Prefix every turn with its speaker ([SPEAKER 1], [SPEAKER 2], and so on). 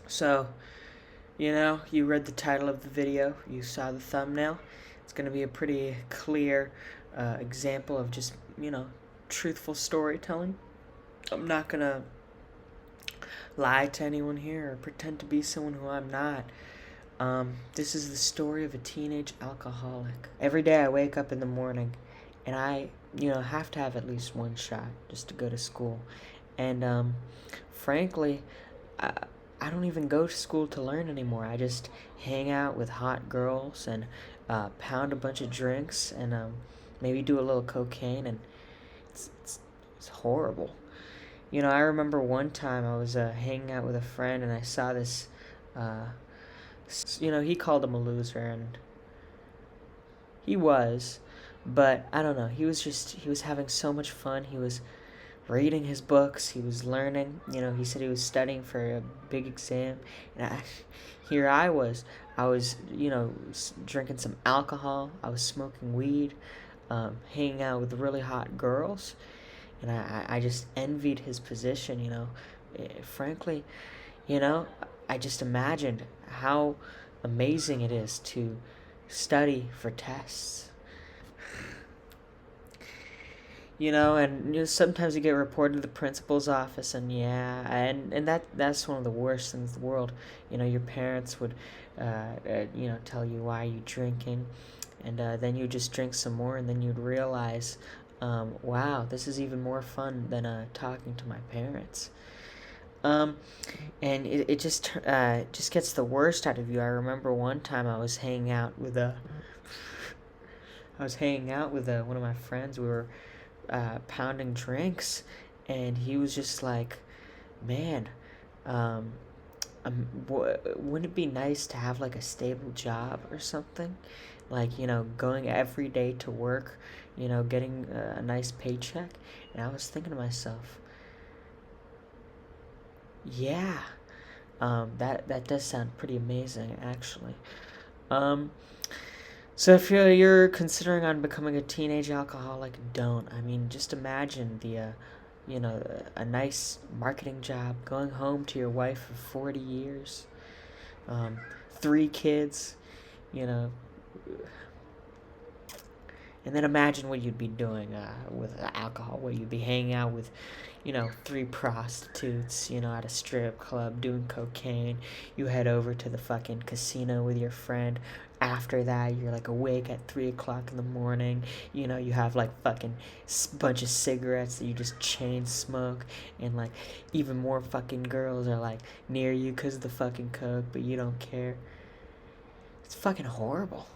[SPEAKER 1] So, you read the title of the video, you saw the thumbnail. It's going to be a pretty clear example of just, truthful storytelling. I'm not going to lie to anyone here or pretend to be someone who I'm not. This is the story of a teenage alcoholic. Every day I wake up in the morning and I, have to have at least one shot just to go to school. And frankly, I, I don't even go to school to learn anymore. I just hang out with hot girls and pound a bunch of drinks and maybe do a little cocaine, and it's horrible. I remember one time I was hanging out with a friend and I saw this. Uh, he called him a loser, and he was, but I don't know. He was having so much fun. He was reading his books. He was learning. He said he was studying for a big exam, and here I was. I was, drinking some alcohol. I was smoking weed, hanging out with really hot girls, and I just envied his position. Frankly, you know, I just imagined how amazing it is to study for tests. And sometimes you get reported to the principal's office, and yeah, and that's one of the worst things in the world. Your parents would, tell you why you drinking, and then you just drink some more, and then you'd realize, wow, this is even more fun than talking to my parents. Um, and it just gets the worst out of you. I remember one time I was hanging out with one of my friends. We were pounding drinks, and he was just like, "Man, um, wouldn't it be nice to have like a stable job or something? Like, going every day to work, getting a nice paycheck." And I was thinking to myself, yeah, that does sound pretty amazing, actually. Um, so if you're considering on becoming a teenage alcoholic, don't. I mean, just imagine a nice marketing job, going home to your wife of 40 years, um, 3 kids, you know, and then imagine what you'd be doing with alcohol, where you'd be hanging out with, 3 prostitutes, at a strip club doing cocaine. You head over to the fucking casino with your friend. After that, you're like awake at 3 o'clock in the morning. You have like fucking bunch of cigarettes that you just chain smoke, and like even more fucking girls are like near you because of the fucking coke, but you don't care. It's fucking horrible.